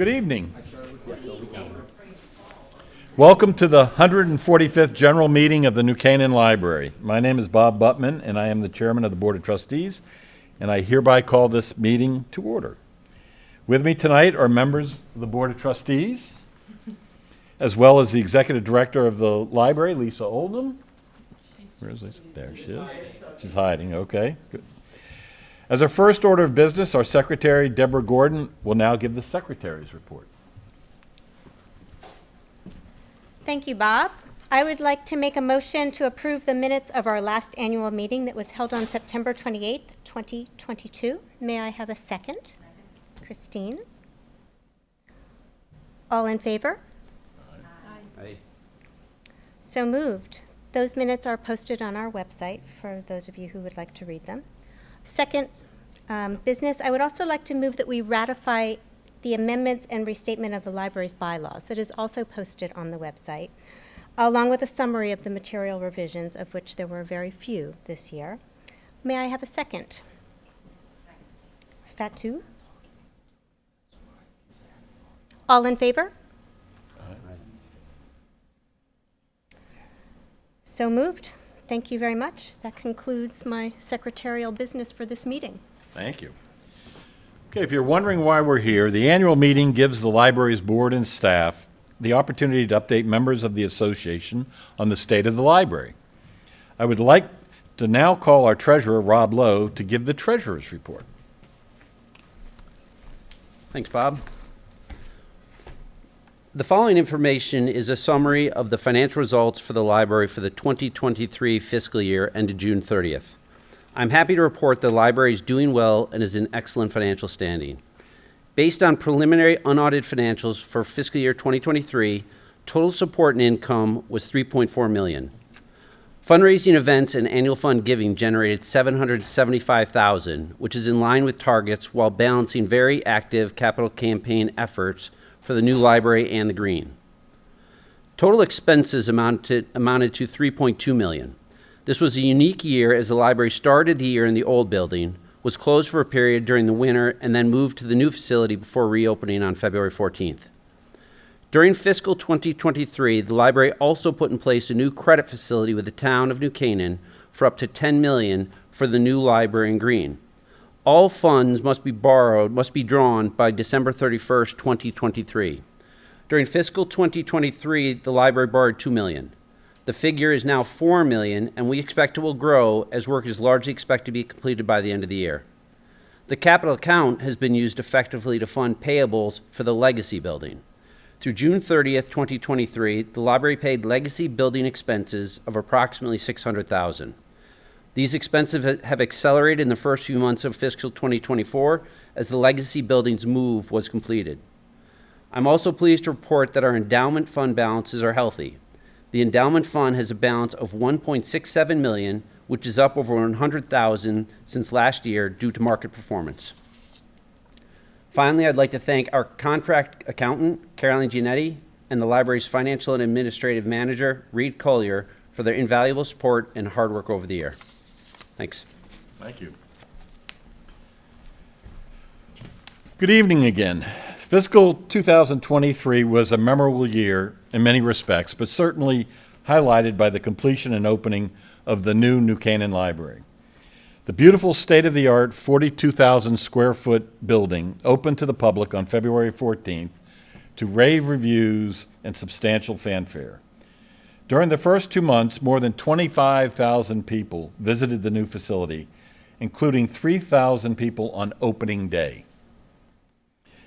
Good evening. Welcome to the 145th General Meeting of the New Canaan Library. My name is Bob Butman, and I am the Chairman of the Board of Trustees, and I hereby call this meeting to order. With me tonight are members of the Board of Trustees, as well as the Executive Director of the Library, Lisa Oldham. Where is Lisa? There she is. She's hiding, okay, good. As our first order of business, our Secretary, Deborah Gordon, will now give the Secretary's report. Thank you, Bob. I would like to make a motion to approve the minutes of our last annual meeting that was held on September 28th, 2022. May I have a second? Christine? All in favor? Aye. So moved. Those minutes are posted on our website for those of you who would like to read them. Second business, I would also like to move that we ratify the amendments and restatement of the library's bylaws that is also posted on the website, along with a summary of the material revisions, of which there were very few this year. May I have a second? Fatu? All in favor? So moved. Thank you very much. That concludes my secretarial business for this meeting. Thank you. Okay, if you're wondering why we're here, the annual meeting gives the library's board and staff the opportunity to update members of the association on the state of the library. I would like to now call our treasurer, Rob Lowe, to give the treasurer's report. Thanks, Bob. The following information is a summary of the financial results for the library for the 2023 fiscal year ended June 30th. I'm happy to report the library is doing well and is in excellent financial standing. Based on preliminary unaudited financials for fiscal year 2023, total support and income was $3.4 million. Fundraising events and annual fund giving generated $775,000, which is in line with targets while balancing very active capital campaign efforts for the new library and the green. Total expenses amounted to $3.2 million. This was a unique year as the library started the year in the old building, was closed for a period during the winter, and then moved to the new facility before reopening on February 14th. During fiscal 2023, the library also put in place a new credit facility with the town of New Canaan for up to $10 million for the new library and green. All funds must be drawn by December 31st, 2023. During fiscal 2023, the library borrowed $2 million. The figure is now $4 million, and we expect it will grow as work is largely expected to be completed by the end of the year. The capital account has been used effectively to fund payables for the legacy building. Through June 30th, 2023, the library paid legacy building expenses of approximately $600,000. These expenses have accelerated in the first few months of fiscal 2024 as the legacy building's move was completed. I'm also pleased to report that our endowment fund balances are healthy. The endowment fund has a balance of $1.67 million, which is up over $100,000 since last year due to market performance. Finally, I'd like to thank our contract accountant, Caroline Giannetti, and the library's financial and administrative manager, Reed Collier, for their invaluable support and hard work over the year. Thanks. Thank you. Good evening again. Fiscal 2023 was a memorable year in many respects, but certainly highlighted by the completion and opening of the new Canaan Library. The beautiful state-of-the-art 42,000 square foot building opened to the public on February 14th to rave reviews and substantial fanfare. During the first 2 months, more than 25,000 people visited the new facility, including 3,000 people on opening day.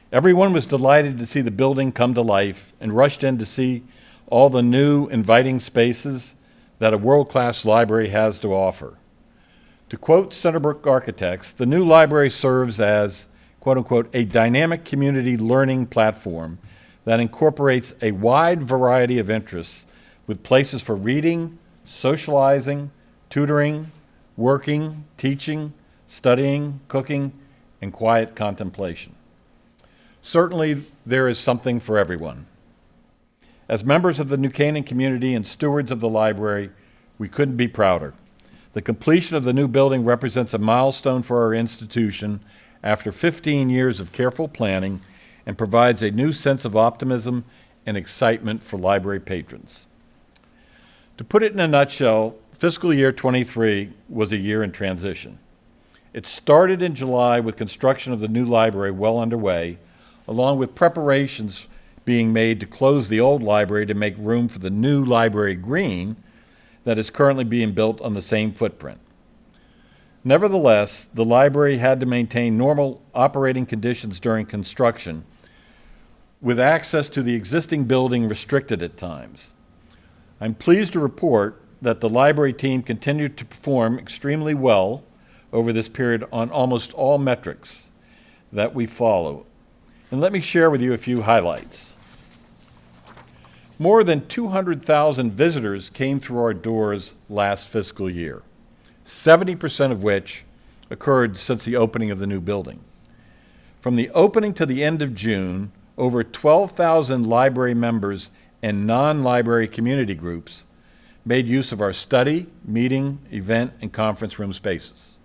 Everyone was delighted to see the building come to life and rushed in to see all the new, inviting spaces that a world-class library has to offer. To quote Centerbrook Architects, the new library serves as, quote-unquote, a dynamic community learning platform that incorporates a wide variety of interests with places for reading, socializing, tutoring, working, teaching, studying, cooking, and quiet contemplation. Certainly, there is something for everyone. As members of the New Canaan community and stewards of the library, we couldn't be prouder. The completion of the new building represents a milestone for our institution after 15 years of careful planning and provides a new sense of optimism and excitement for library patrons. To put it in a nutshell, fiscal year 23 was a year in transition. It started in July with construction of the new library well underway, along with preparations being made to close the old library to make room for the new library green that is currently being built on the same footprint. Nevertheless, the library had to maintain normal operating conditions during construction, with access to the existing building restricted at times. I'm pleased to report that the library team continued to perform extremely well over this period on almost all metrics that we follow. And let me share with you a few highlights. More than 200,000 visitors came through our doors last fiscal year, 70% of which occurred since the opening of the new building. From the opening to the end of June, over 12,000 library members and non-library community groups made use of our study, meeting, event, and conference room spaces.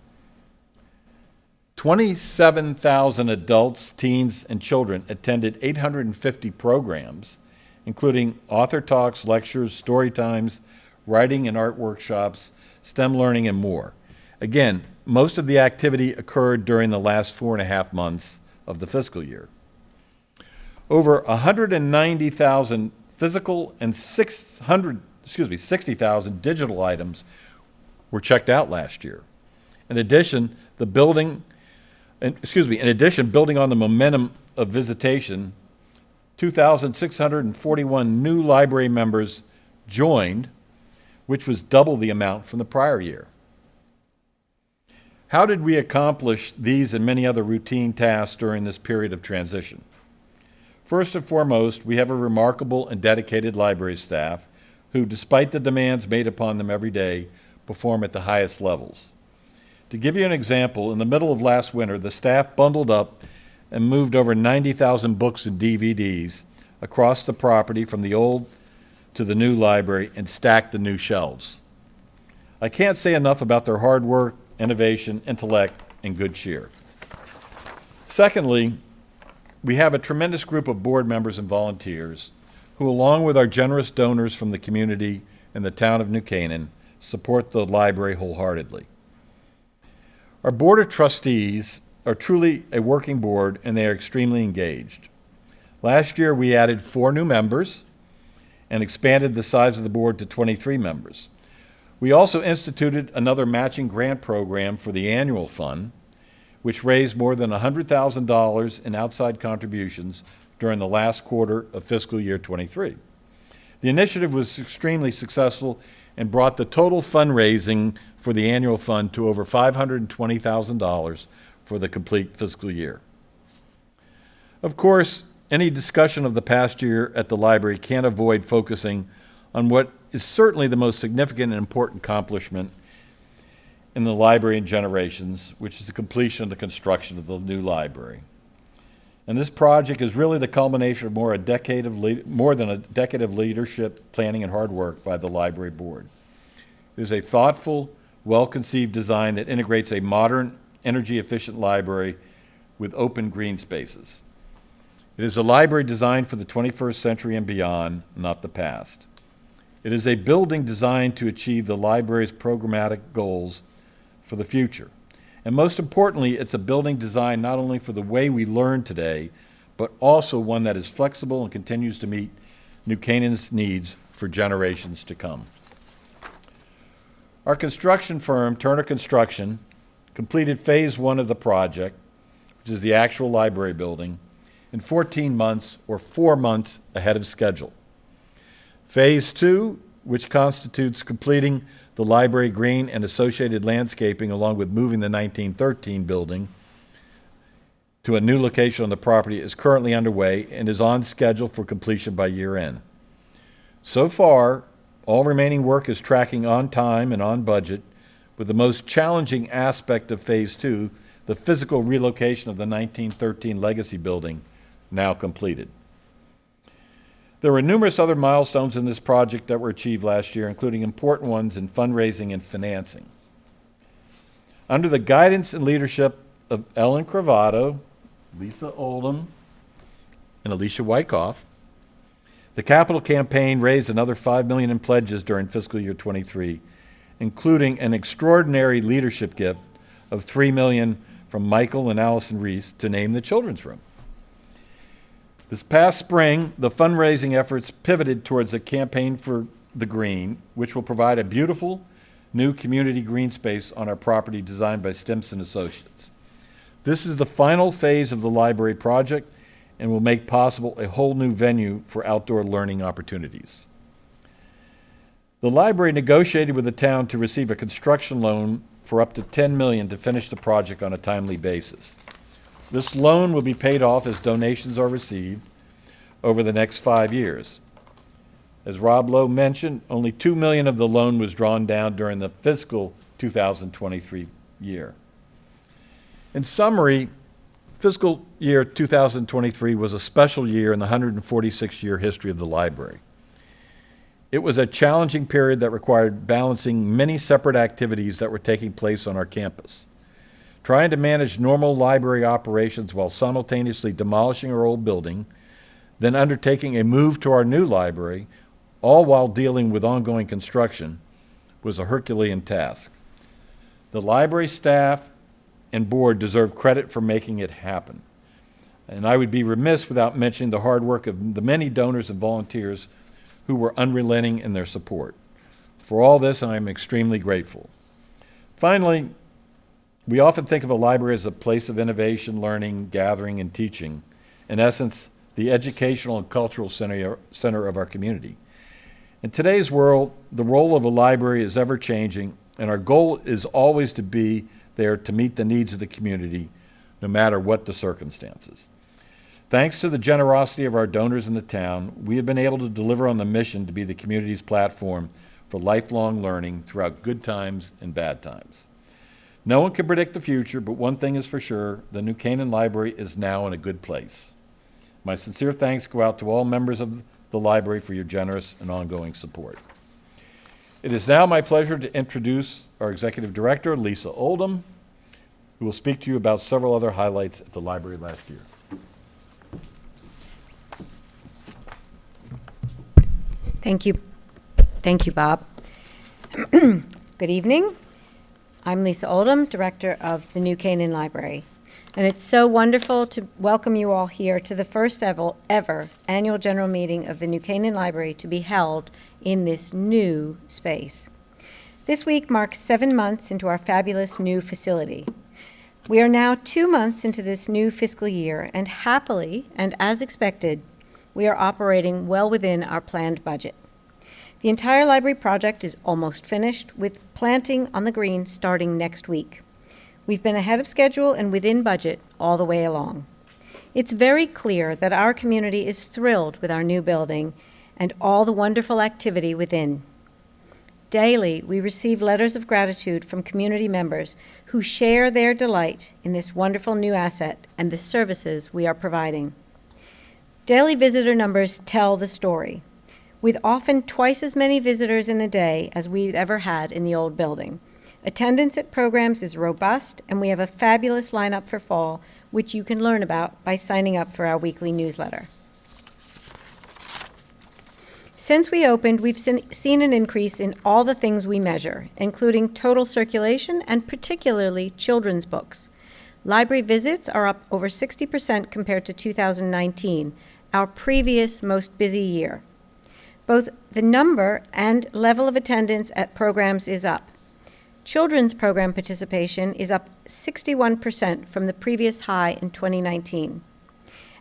27,000 adults, teens, and children attended 850 programs, including author talks, lectures, story times, writing and art workshops, STEM learning, and more. Again, most of the activity occurred during the last 4.5 months of the fiscal year. Over 190,000 physical and 60,000 digital items were checked out last year. In addition, building on the momentum of visitation, 2,641 new library members joined, which was double the amount from the prior year. How did we accomplish these and many other routine tasks during this period of transition? First and foremost, we have a remarkable and dedicated library staff who, despite the demands made upon them every day, perform at the highest levels. To give you an example, in the middle of last winter, the staff bundled up and moved over 90,000 books and DVDs across the property from the old to the new library and stacked the new shelves. I can't say enough about their hard work, innovation, intellect, and good cheer. Secondly, we have a tremendous group of board members and volunteers who, along with our generous donors from the community and the town of New Canaan, support the library wholeheartedly. Our board of trustees are truly a working board, and they are extremely engaged. Last year, we added 4 new members and expanded the size of the board to 23 members. We also instituted another matching grant program for the annual fund, which raised more than $100,000 in outside contributions during the last quarter of fiscal year 23. The initiative was extremely successful and brought the total fundraising for the annual fund to over $520,000 for the complete fiscal year. Of course, any discussion of the past year at the library can't avoid focusing on what is certainly the most significant and important accomplishment in the library in generations, which is the completion of the construction of the new library. And this project is really the culmination of more than a decade of leadership, planning, and hard work by the library board. It is a thoughtful, well-conceived design that integrates a modern, energy-efficient library with open green spaces. It is a library designed for the 21st century and beyond, not the past. It is a building designed to achieve the library's programmatic goals for the future. And most importantly, it's a building designed not only for the way we learn today, but also one that is flexible and continues to meet New Canaan's needs for generations to come. Our construction firm, Turner Construction, completed phase 1 of the project, which is the actual library building, in 14 months or 4 months ahead of schedule. Phase 2, which constitutes completing the library green and associated landscaping along with moving the 1913 building to a new location on the property, is currently underway and is on schedule for completion by year end. So far, all remaining work is tracking on time and on budget, with the most challenging aspect of Phase 2, the physical relocation of the 1913 Legacy Building, now completed. There were numerous other milestones in this project that were achieved last year, including important ones in fundraising and financing. Under the guidance and leadership of Ellen Cravato, Lisa Oldham, and Alicia Wyckoff. The capital campaign raised another $5 million in pledges during fiscal year 23, including an extraordinary leadership gift of $3 million from Michael and Allison Reese to name the children's room. This past spring, the fundraising efforts pivoted towards a campaign for the green, which will provide a beautiful new community green space on our property designed by Stimson Associates. This is the final phase of the library project and will make possible a whole new venue for outdoor learning opportunities. The library negotiated with the town to receive a construction loan for up to $10 million to finish the project on a timely basis. This loan will be paid off as donations are received over the next 5 years. As Rob Lowe mentioned, only $2 million of the loan was drawn down during the fiscal 2023 year. In summary, fiscal year 2023 was a special year in the 146-year history of the library. It was a challenging period that required balancing many separate activities that were taking place on our campus. Trying to manage normal library operations while simultaneously demolishing our old building, then undertaking a move to our new library, all while dealing with ongoing construction, was a Herculean task. The library staff and board deserve credit for making it happen. And I would be remiss without mentioning the hard work of the many donors and volunteers who were unrelenting in their support. For all this, I am extremely grateful. Finally, we often think of a library as a place of innovation, learning, gathering, and teaching. In essence, the educational and cultural center of our community. In today's world, the role of a library is ever-changing, and our goal is always to be there to meet the needs of the community, no matter what the circumstances. Thanks to the generosity of our donors in the town, we have been able to deliver on the mission to be the community's platform for lifelong learning throughout good times and bad times. No one can predict the future, but one thing is for sure, the New Canaan Library is now in a good place. My sincere thanks go out to all members of the library for your generous and ongoing support. It is now my pleasure to introduce our Executive Director, Lisa Oldham, who will speak to you about several other highlights at the library last year. Thank you, Bob. Good evening. I'm Lisa Oldham, Director of the New Canaan Library, and it's so wonderful to welcome you all here to the first ever annual general meeting of the New Canaan Library to be held in this new space. This week marks 7 months into our fabulous new facility. We are now 2 months into this new fiscal year, and happily, and as expected, we are operating well within our planned budget. The entire library project is almost finished, with planting on the green starting next week. We've been ahead of schedule and within budget all the way along. It's very clear that our community is thrilled with our new building and all the wonderful activity within. Daily, we receive letters of gratitude from community members who share their delight in this wonderful new asset and the services we are providing. Daily visitor numbers tell the story, with often twice as many visitors in a day as we'd ever had in the old building. Attendance at programs is robust, and we have a fabulous lineup for fall, which you can learn about by signing up for our weekly newsletter. Since we opened, we've seen an increase in all the things we measure, including total circulation and particularly children's books. Library visits are up over 60% compared to 2019, our previous most busy year. Both the number and level of attendance at programs is up. Children's program participation is up 61% from the previous high in 2019.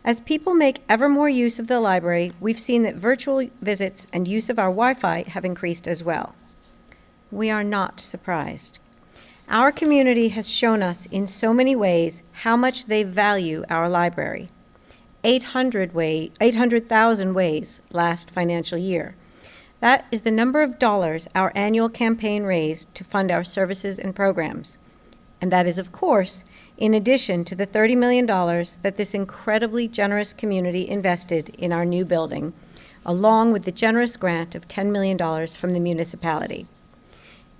As people make ever more use of the library, we've seen that virtual visits and use of our Wi-Fi have increased as well. We are not surprised. Our community has shown us in so many ways how much they value our library. 800,000 ways last financial year. That is the number of dollars our annual campaign raised to fund our services and programs. And that is, of course, in addition to the $30 million that this incredibly generous community invested in our new building, along with the generous grant of $10 million from the municipality.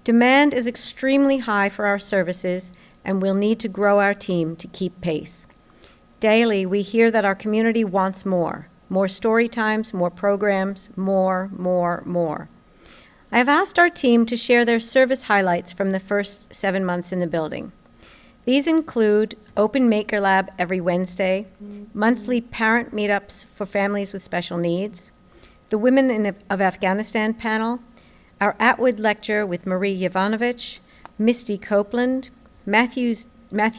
Demand is extremely high for our services, and we'll need to grow our team to keep pace. Daily, we hear that our community wants more. More story times, more programs, more. I have asked our team to share their service highlights from the first 7 months in the building. These include open Maker Lab every Wednesday, monthly parent meetups for families with special needs, the Women of Afghanistan panel, our Atwood lecture with Marie Yovanovitch, Misty Copeland, Matthew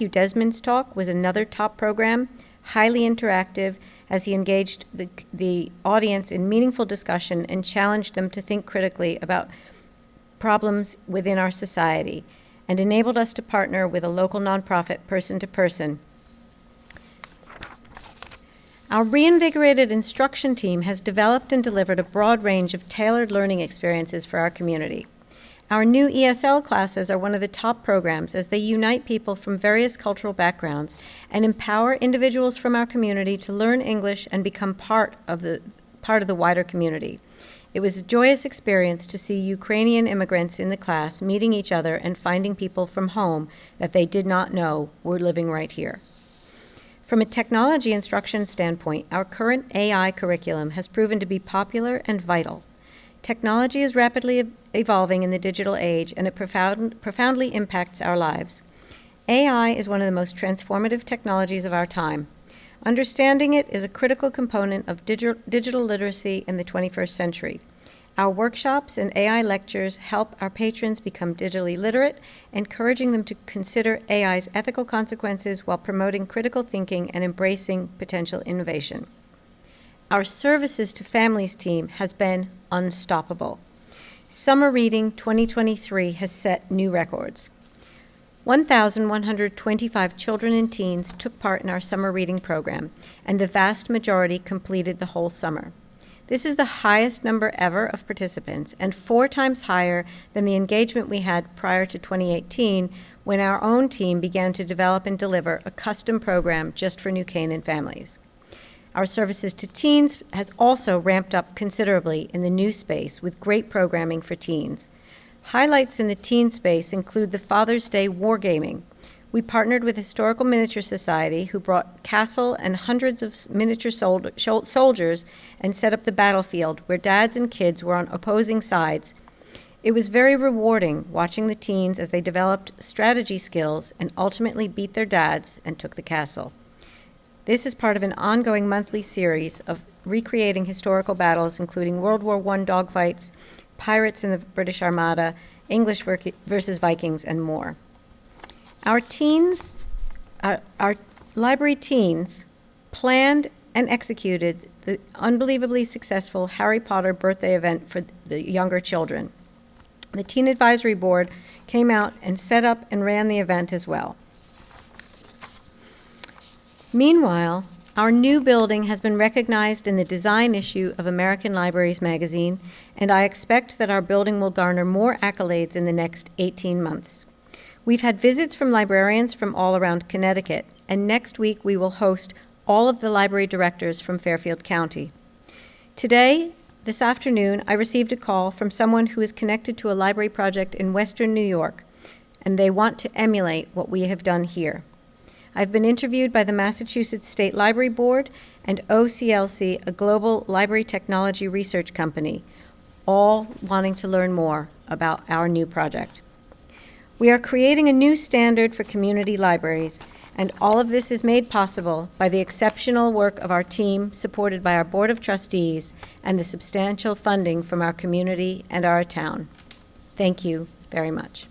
Desmond's talk was another top program, highly interactive as he engaged the audience in meaningful discussion and challenged them to think critically about problems within our society, and enabled us to partner with a local nonprofit person to person. Our reinvigorated instruction team has developed and delivered a broad range of tailored learning experiences for our community. Our new ESL classes are one of the top programs as they unite people from various cultural backgrounds and empower individuals from our community to learn English and become part of the wider community. It was a joyous experience to see Ukrainian immigrants in the class meeting each other and finding people from home that they did not know were living right here. From a technology instruction standpoint, our current AI curriculum has proven to be popular and vital. Technology is rapidly evolving in the digital age, and it profoundly impacts our lives. AI is one of the most transformative technologies of our time. Understanding it is a critical component of digital literacy in the 21st century. Our workshops and AI lectures help our patrons become digitally literate, encouraging them to consider AI's ethical consequences while promoting critical thinking and embracing potential innovation. Our services to families team has been unstoppable. Summer Reading 2023 has set new records. 1,125 children and teens took part in our summer reading program, and the vast majority completed the whole summer. This is the highest number ever of participants and 4 times higher than the engagement we had prior to 2018, when our own team began to develop and deliver a custom program just for New Canaan families. Our services to teens has also ramped up considerably in the new space with great programming for teens. Highlights in the teen space include the Father's Day wargaming. We partnered with Historical Miniature Society, who brought Castle and hundreds of miniature soldiers and set up the battlefield where dads and kids were on opposing sides. It was very rewarding watching the teens as they developed strategy skills and ultimately beat their dads and took the castle. This is part of an ongoing monthly series of recreating historical battles, including World War I dogfights, pirates in the British Armada, English versus Vikings, and more. Our library teens planned and executed the unbelievably successful Harry Potter birthday event for the younger children. The Teen Advisory Board came out and set up and ran the event as well. Meanwhile, our new building has been recognized in the design issue of American Libraries magazine, and I expect that our building will garner more accolades in the next 18 months. We've had visits from librarians from all around Connecticut, and next week we will host all of the library directors from Fairfield County. This afternoon, I received a call from someone who is connected to a library project in Western New York, and they want to emulate what we have done here. I've been interviewed by the Massachusetts State Library Board and OCLC, a global library technology research company, all wanting to learn more about our new project. We are creating a new standard for community libraries, and all of this is made possible by the exceptional work of our team, supported by our Board of Trustees and the substantial funding from our community and our town. Thank you very much.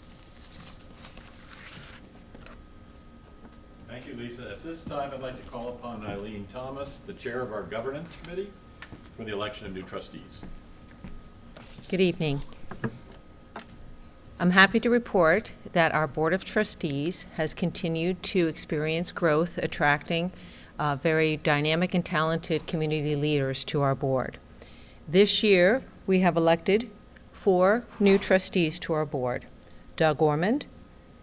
Thank you, Lisa. At this time, I'd like to call upon Eileen Thomas, the chair of our governance committee, for the election of new trustees. Good evening. I'm happy to report that our Board of Trustees has continued to experience growth, attracting very dynamic and talented community leaders to our board. This year, we have elected 4 new trustees to our board: Doug Ormond,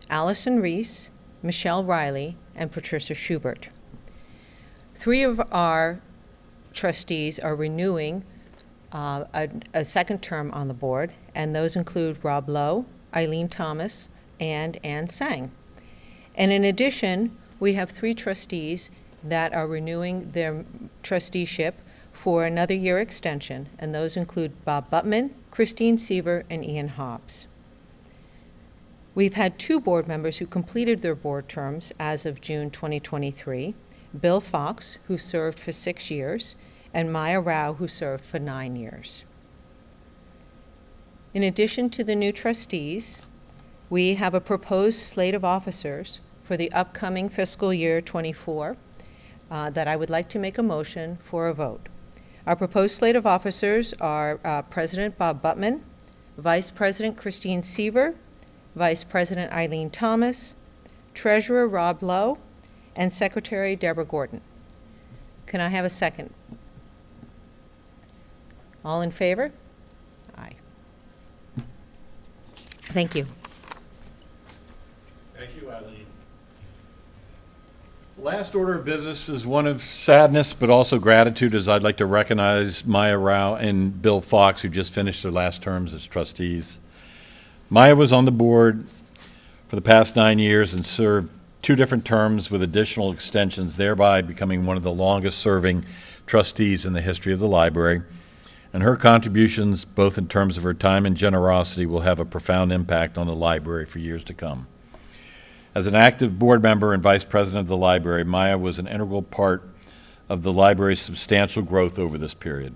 Allison Reese, Michelle Riley, and Patricia Schubert. 3 of our trustees are renewing a second term on the board, and those include Rob Lowe, Eileen Thomas, and Ann Sang. And in addition, we have 3 trustees that are renewing their trusteeship for another year extension, and those include Bob Butman, Christine Seaver, and Ian Hobbs. We've had 2 board members who completed their board terms as of June 2023, Bill Fox, who served for 6 years, and Maya Rao, who served for 9 years. In addition to the new trustees, we have a proposed slate of officers for the upcoming fiscal year 24 that I would like to make a motion for a vote. Our proposed slate of officers are President Bob Butman, Vice President Christine Seaver, Vice President Eileen Thomas, Treasurer Rob Lowe, and Secretary Deborah Gordon. Can I have a second? All in favor? Aye. Thank you. Thank you, Eileen. Last order of business is one of sadness, but also gratitude, as I'd like to recognize Maya Rao and Bill Fox, who just finished their last terms as trustees. Maya was on the board for the past 9 years and served 2 different terms with additional extensions, thereby becoming one of the longest-serving trustees in the history of the library. And her contributions, both in terms of her time and generosity, will have a profound impact on the library for years to come. As an active board member and vice president of the library, Maya was an integral part of the library's substantial growth over this period.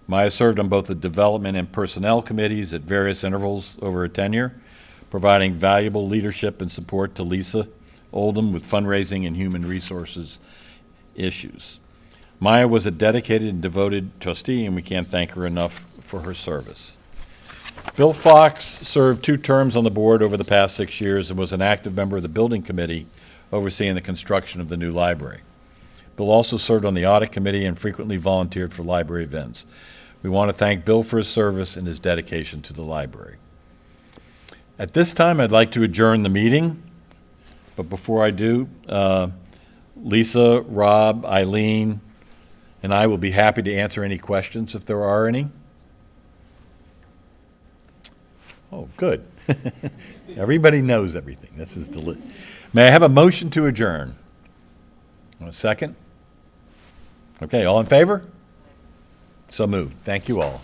Maya served on both the development and personnel committees at various intervals over her tenure, providing valuable leadership and support to Lisa Oldham with fundraising and human resources issues. Maya was a dedicated and devoted trustee, and we can't thank her enough for her service. Bill Fox served 2 terms on the board over the past 6 years and was an active member of the building committee overseeing the construction of the new library. Bill also served on the audit committee and frequently volunteered for library events. We want to thank Bill for his service and his dedication to the library. At this time, I'd like to adjourn the meeting, but before I do, Lisa, Rob, Eileen, and I will be happy to answer any questions if there are any. Oh, good. Everybody knows everything. This is May I have a motion to adjourn? A second? Okay, all in favor? So moved. Thank you all.